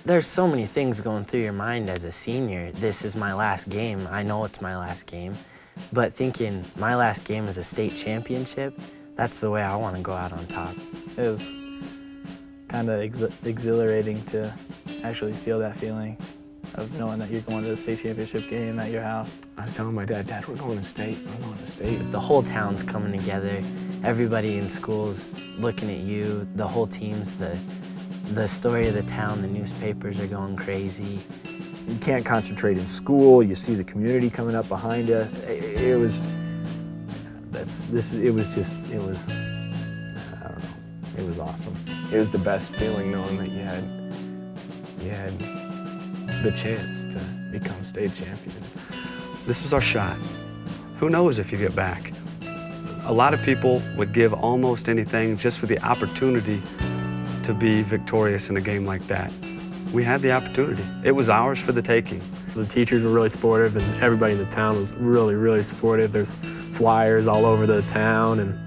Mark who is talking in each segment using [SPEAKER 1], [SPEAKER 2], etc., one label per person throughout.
[SPEAKER 1] There's so many things going through your mind as a senior. This is my last game. I know it's my last game. But thinking my last game is a state championship, that's the way I want to go out on top.
[SPEAKER 2] It was kind of exhilarating to actually feel that feeling of knowing that you're going to the state championship game at your house.
[SPEAKER 3] I was telling my dad, Dad, we're going to state, we're going to state.
[SPEAKER 1] The whole town's coming together. Everybody in school's looking at you. The whole team's the story of the town. The newspapers are going crazy.
[SPEAKER 4] You can't concentrate in school. You see the community coming up behind you. It was, I don't know, it was awesome.
[SPEAKER 3] It was the best feeling knowing that you had the chance to become state champions.
[SPEAKER 5] This was our shot. Who knows if you get back? A lot of people would give almost anything just for the opportunity to be victorious in a game like that. We had the opportunity. It was ours for the taking.
[SPEAKER 2] The teachers were really supportive, and everybody in the town was really, really supportive. There's flyers all over the town, and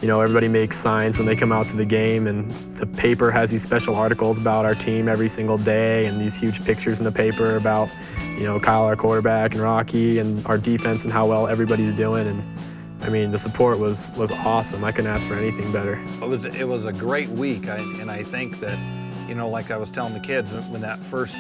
[SPEAKER 2] you know, everybody makes signs when they come out to the game, and the paper has these special articles about our team every single day, and these huge pictures in the paper about, you know, Kyle, our quarterback, and Rocky, and our defense, and how well everybody's doing. And I mean, the support was awesome. I couldn't ask for anything better.
[SPEAKER 6] It was a great week, and I think that, you know, like I was telling the kids, when that first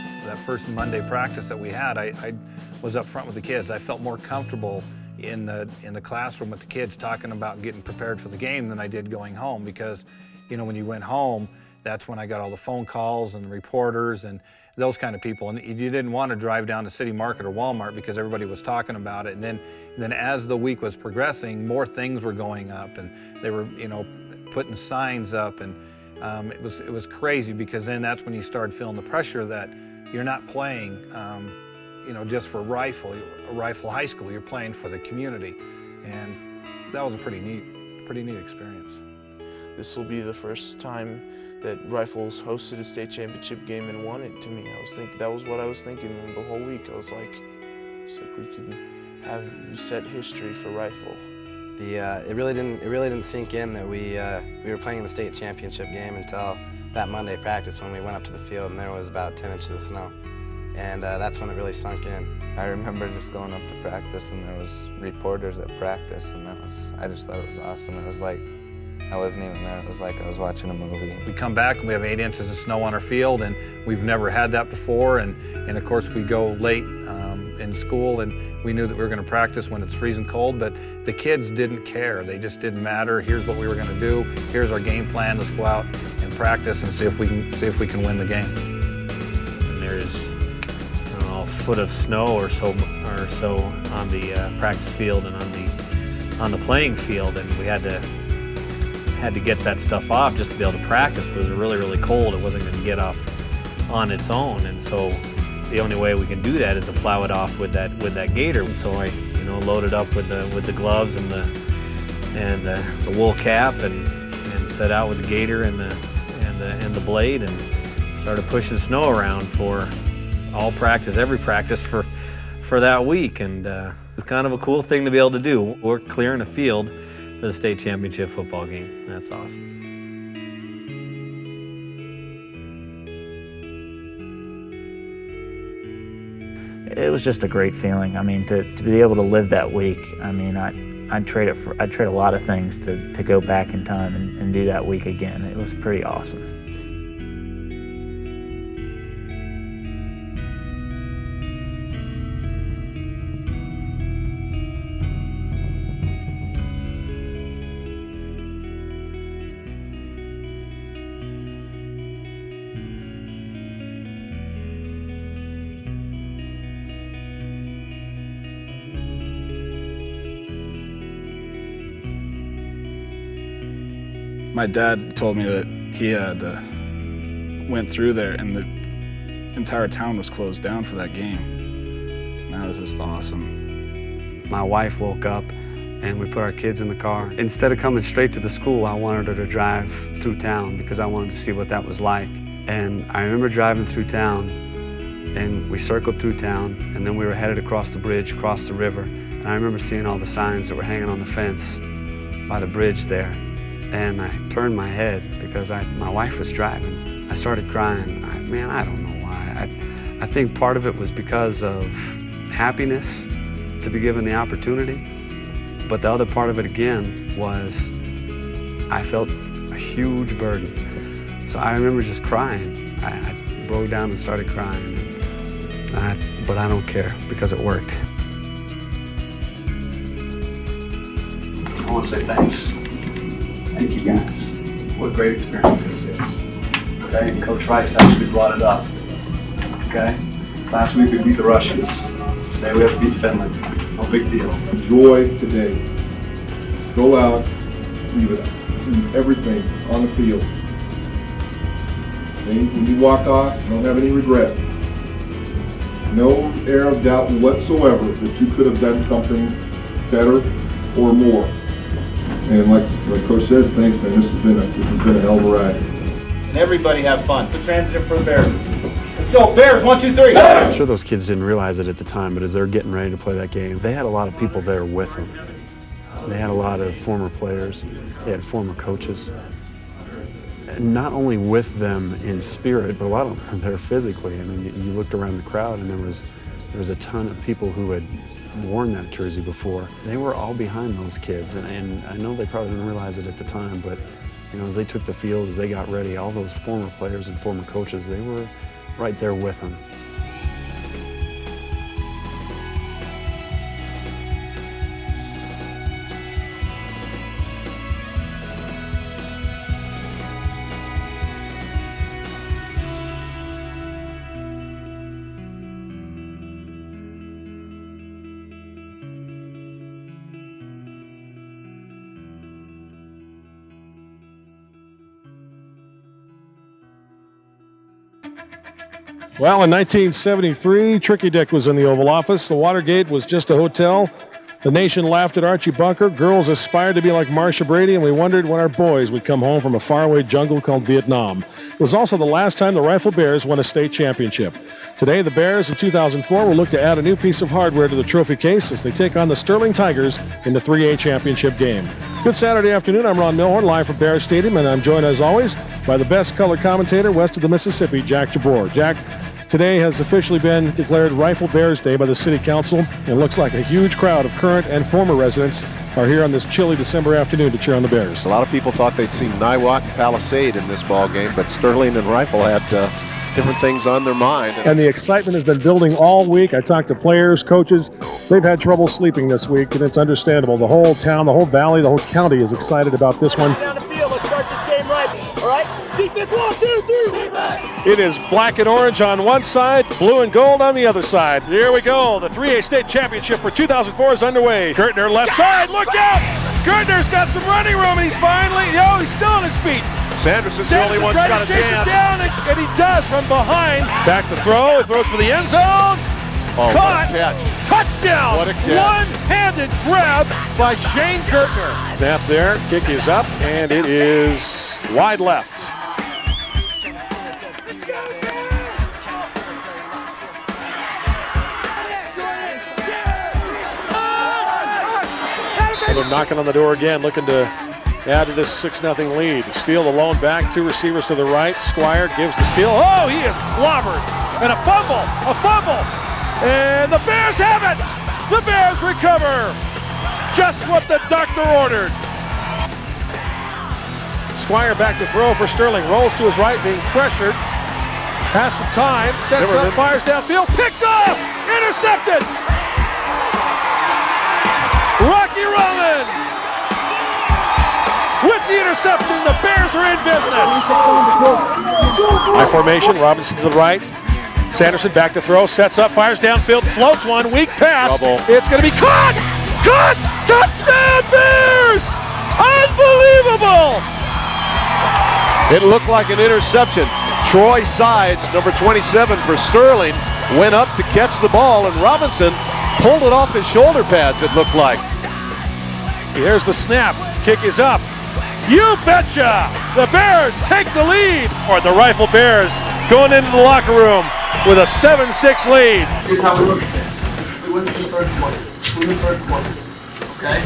[SPEAKER 6] Monday practice that we had, I was up front with the kids. I felt more comfortable in the classroom with the kids talking about getting prepared for the game than I did going home, because, you know, when you went home, that's when I got all the phone calls and the reporters and those kind of people, and you didn't want to drive down to City Market or Walmart because everybody was talking about it. And then as the week was progressing, more things were going up, and they were, you know, putting signs up, and it was crazy, because then that's when you started feeling the pressure that you're not playing, you know, just for Rifle High School. You're playing for the community, and that was a pretty neat experience.
[SPEAKER 7] This will be the first time that Rifles hosted a state championship game and won it. To me, that was what I was thinking the whole week. I was like, we could have set history for Rifle.
[SPEAKER 8] It really didn't sink in that we were playing in the state championship game until that Monday practice, when we went up to the field and there was about 10 inches of snow, and that's when it really sunk in.
[SPEAKER 9] I remember just going up to practice, and there was reporters at practice, and I just thought it was awesome. It was like I wasn't even there. It was like I was watching a movie.
[SPEAKER 6] We come back and we have 8 inches of snow on our field, and we've never had that before. And of course we go late in school, and we knew that we were going to practice when it's freezing cold, but the kids didn't care. They just didn't matter. Here's what we were going to do. Here's our game plan. Let's go out and practice and see if we can win the game.
[SPEAKER 10] And there's, I don't know, a foot of snow or so on the practice field and on the playing field, and we had to get that stuff off just to be able to practice. But it was really, really cold. It wasn't going to get off on its own, and so the only way we can do that is to plow it off with that gator. And so I, you know, loaded up with the gloves and the wool cap, and set out with the gator and the blade, and started pushing snow around for all practice, every practice for that week. And it's kind of a cool thing to be able to do. We're clearing a field for the state championship football game. That's awesome.
[SPEAKER 11] It was just a great feeling. I mean, to be able to live that week, I mean, I'd trade a lot of things to go back in time and do that week again. It was pretty awesome.
[SPEAKER 12] My dad told me that he had went through there and the entire town was closed down for that game. And that was just awesome.
[SPEAKER 5] My wife woke up and we put our kids in the car. Instead of coming straight to the school, I wanted her to drive through town because I wanted to see what that was like. And I remember driving through town, and we circled through town, and then we were headed across the bridge, across the river. And I remember seeing all the signs that were hanging on the fence by the bridge there. and I turned my head because my wife was driving. I started crying. I don't know why. I think part of it was because of happiness to be given the opportunity, but the other part of it again was I felt a huge burden. So I remember just crying. I broke down and started crying, but I don't care because it worked.
[SPEAKER 13] I want to say thanks. Thank you guys. What a great experience this is. Okay, and Coach Rice actually brought it up. Okay, last week we beat the Russians. Today we have to beat Finland. No big deal.
[SPEAKER 14] Enjoy today. Go out, leave everything on the field. And when you walk off, don't have any regrets. No air of doubt whatsoever that you could have done something better or more. And like Coach said, thanks, man. This has been a hell of a ride.
[SPEAKER 13] And everybody have fun. Put your hands in for the Bears. Let's go, Bears! 1, 2, 3.
[SPEAKER 2] I'm sure those kids didn't realize it at the time, but as they're getting ready to play that game, they had a lot of people there with them. They had a lot of former players. They had former coaches. And not only with them in spirit, but a lot of them were there physically. I mean, you looked around the crowd, and there was a ton of people who had worn that jersey before. They were all behind those kids, and I know they probably didn't realize it at the time, but as they took the field, as they got ready, all those former players and former coaches, they were right there with them.
[SPEAKER 15] Well, in 1973, Tricky Dick was in the Oval Office. The Watergate was just a hotel. The nation laughed at Archie Bunker. Girls aspired to be like Marsha Brady, and we wondered when our boys would come home from a faraway jungle called Vietnam. It was also the last time the Rifle Bears won a state championship. Today, the Bears of 2004 will look to add a new piece of hardware to the trophy case as they take on the Sterling Tigers in the 3A championship game. Good Saturday afternoon. I'm Ron Milhorn, live from Bears Stadium, and I'm joined, as always, by the best color commentator west of the Mississippi, Jack Jabbour. Jack, today has officially been declared Rifle Bears Day by the City Council. It looks like a huge crowd of current and former residents are here on this chilly December afternoon to cheer on the Bears.
[SPEAKER 16] A lot of people thought they'd see Niwot and Palisade in this ball game, but Sterling and Rifle had different things on their mind.
[SPEAKER 15] And the excitement has been building all week. I talked to players, coaches. They've had trouble sleeping this week, and it's understandable. The whole town, the whole valley, the whole county is excited about this one.
[SPEAKER 17] Down the field, let's start this game right. All right? Defense, 1, 2, 3.
[SPEAKER 15] It is black and orange on one side, blue and gold on the other side. Here we go. The 3A state championship for 2004 is underway. Gertner left side, look out! Gertner's got some running room, and he's he's still on his feet.
[SPEAKER 16] Sanderson's the only one who's got a chance.
[SPEAKER 15] Down, and he does from behind. Back to throw, he throws for the end zone. Caught, touchdown,
[SPEAKER 16] what a catch.
[SPEAKER 15] One-handed grab by Shane Gertner. Snap there, kick is up, and it is wide left. They're knocking on the door again, looking to add to this 6-0 lead. Steele alone back, two receivers to the right. Squire gives to Steele. Oh, he is clobbered. And a fumble. And the Bears have it. The Bears recover. Just what the doctor ordered. Squire back to throw for Sterling. Rolls to his right, being pressured. Has some time, sets up, fires downfield. Picked off! Intercepted! Rocky Rollins with the interception. The Bears are in business. High formation, Robinson to the right. Sanderson back to throw, sets up, fires downfield, floats one, weak pass.
[SPEAKER 16] Trouble.
[SPEAKER 15] It's going to be caught! Caught! Touchdown Bears! Unbelievable!
[SPEAKER 16] It looked like an interception. Troy Sides, number 27 for Sterling, went up to catch the ball, and Robinson pulled it off his shoulder pads, it looked like.
[SPEAKER 15] Here's the snap. Kick is up. You betcha! The Bears take the lead. Or the Rifle Bears going into the locker room with a 7-6 lead.
[SPEAKER 13] Here's how we look at this. We win the third quarter. Okay?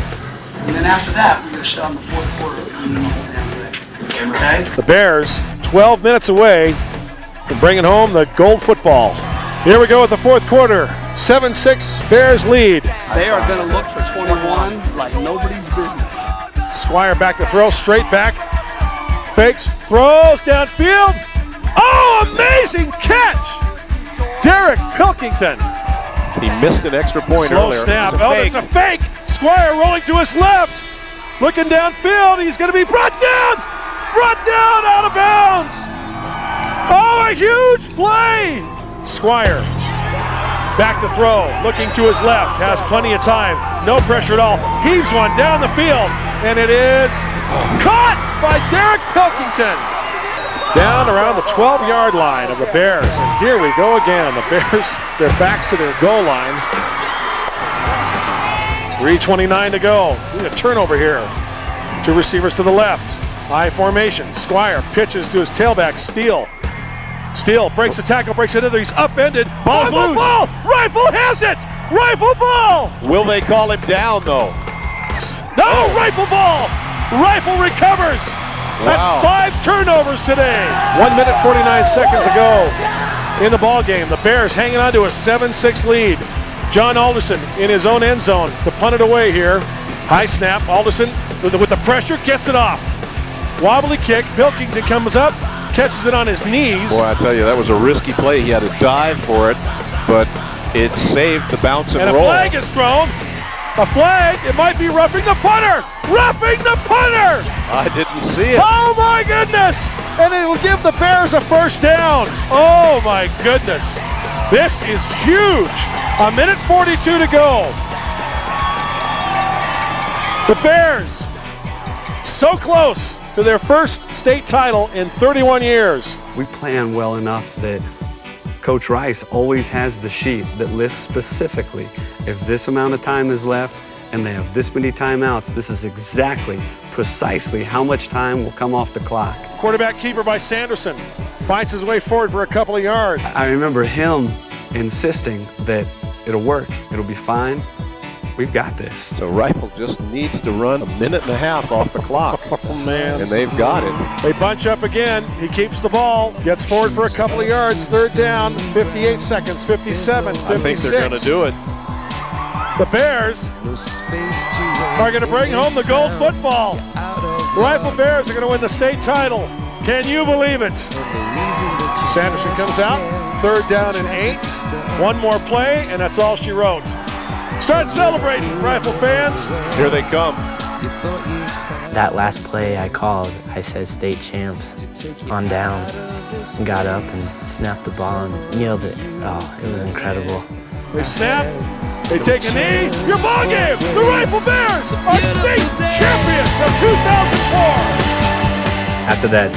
[SPEAKER 13] And then after that, we're going to shut on the fourth quarter.
[SPEAKER 15] The Bears 12 minutes away from bringing home the gold football. Here we go with the fourth quarter. 7-6 Bears lead.
[SPEAKER 5] They are going to look for 21 like nobody's business.
[SPEAKER 15] Squire back to throw, straight back. Fakes, throws downfield. Oh, amazing catch! Derek Pilkington.
[SPEAKER 16] He missed an extra point
[SPEAKER 15] Slow
[SPEAKER 16] earlier.
[SPEAKER 15] snap. It's a fake. Squire rolling to his left. Looking downfield. He's going to be brought down. Brought down out of bounds. Oh, a huge play. Squire back to throw. Looking to his left. Has plenty of time. No pressure at all. Heaves one down the field. And it is caught by Derek Pilkington. Down around the 12-yard line of the Bears. And here we go again. The Bears, their backs to their goal line. 3:29 to go. A turnover here. Two receivers to the left. High formation. Squire pitches to his tailback, Steele. Steele breaks the tackle, breaks it in there. He's upended.
[SPEAKER 16] Ball's loose.
[SPEAKER 15] Ball! Rifle has it! Rifle ball!
[SPEAKER 16] Will they call him down, though?
[SPEAKER 15] No! Rifle ball! Rifle recovers!
[SPEAKER 16] Wow.
[SPEAKER 15] That's 5 turnovers today. 1 minute 49 seconds ago in the ball game. The Bears hanging on to a 7-6 lead. John Alderson in his own end zone to punt it away here. High snap. Alderson with the pressure gets it off. Wobbly kick. Pilkington comes up, catches it on his knees.
[SPEAKER 16] Boy, I tell you, that was a risky play. He had to dive for it, but it saved the bounce and roll.
[SPEAKER 15] And a flag is thrown. A flag. It might be roughing the punter. Roughing the punter.
[SPEAKER 16] I didn't see it.
[SPEAKER 15] Oh my goodness! And it will give the Bears a first down. Oh my goodness. This is huge. 1 minute 42 to go. The Bears so close to their first state title in 31 years.
[SPEAKER 5] We plan well enough that Coach Rice always has the sheet that lists specifically if this amount of time is left and they have this many timeouts, this is exactly, precisely how much time will come off the clock.
[SPEAKER 15] Quarterback keeper by Sanderson finds his way forward for a couple of yards.
[SPEAKER 5] I remember him insisting that it'll work, it'll be fine, we've got this.
[SPEAKER 16] So Rifle just needs to run 1.5 minutes off the clock.
[SPEAKER 15] Oh man.
[SPEAKER 16] And they've got it.
[SPEAKER 15] They bunch up again. He keeps the ball, gets forward for a couple of yards. Third down, 58 seconds, 57, 56.
[SPEAKER 16] I think they're going to do it.
[SPEAKER 15] The Bears are going to bring home the gold football. Rifle Bears are going to win the state title. Can you believe it? Sanderson comes out, third down and 8. One more play, and that's all she wrote. Start celebrating, Rifle fans.
[SPEAKER 16] Here they come.
[SPEAKER 1] That last play I called, I said state champs on down. And got up and snapped the ball and kneeled it. Oh, it was incredible.
[SPEAKER 15] They snap, they take a knee. Your ball game, the Rifle Bears are state champions of 2004.
[SPEAKER 10] After that,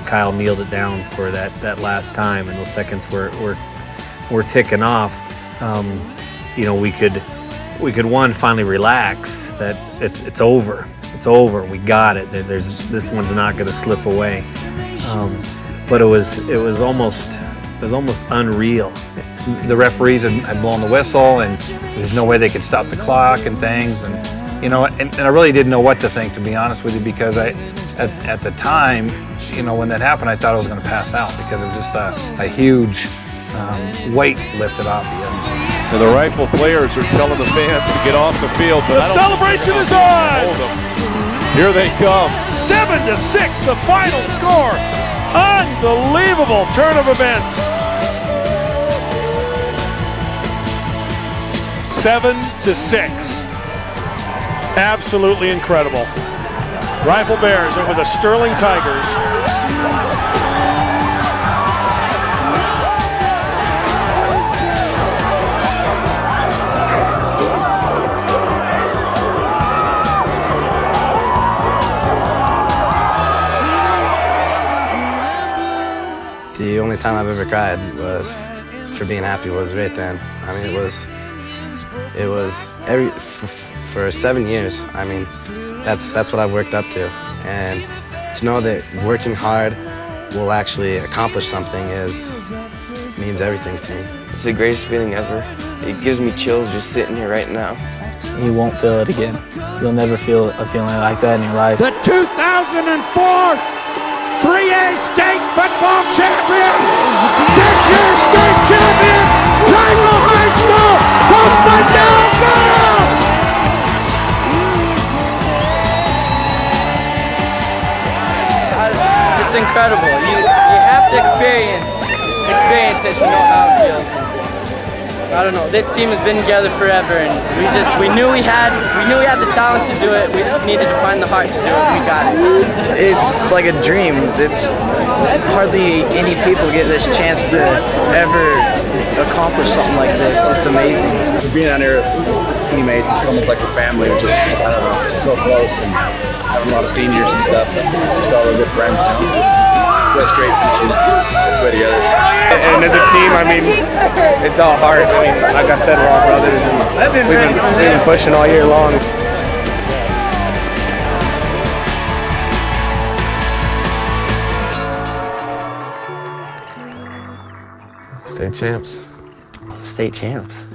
[SPEAKER 10] Kyle kneeled it down for that last time, and those seconds were ticking off. You know, we could one finally relax that it's over. It's over. We got it. This one's not going to slip away. But it was almost unreal.
[SPEAKER 6] The referees had blown the whistle, and there's no way they could stop the clock and things. And you know, and I really didn't know what to think, to be honest with you, because at the time, you know, when that happened, I thought I was going to pass out because it was just a huge weight lifted off you.
[SPEAKER 16] And the Rifle players are telling the fans to get off the field. But
[SPEAKER 15] the celebration is on!
[SPEAKER 16] Here they come.
[SPEAKER 15] 7-6, the final score. Unbelievable turn of events. 7-6. Absolutely incredible. Rifle Bears over the Sterling Tigers.
[SPEAKER 8] The only time I've ever cried was for being happy was right then. I mean, it was for 7 years. I mean, that's what I've worked up to, and to know that working hard will actually accomplish something means everything to me.
[SPEAKER 18] It's the greatest feeling ever. It gives me chills just sitting here right now.
[SPEAKER 11] you won't feel it again. You'll never feel a feeling like that in your life.
[SPEAKER 17] The 2004 3A state football champion, this year's state champion, Rifle High School, coached by Darryl Bell.
[SPEAKER 18] It's incredible. You have to experience it to know how it feels. I don't know. This team has been together forever, and we knew we had the talent to do it. We just needed to find the heart to do it. We got it.
[SPEAKER 19] It's like a dream. It's hardly any people get this chance to ever accomplish something like this. It's amazing.
[SPEAKER 13] Being out here with teammates, it's almost like a family. Just, I don't know, just so close, and having a lot of seniors and stuff, and just all our good friends now. It's great teaching this way together.
[SPEAKER 2] And as a team, I mean, it's all heart. I mean, like I said, we're all brothers, and we've been pushing all year long.
[SPEAKER 3] State champs.
[SPEAKER 1] State champs.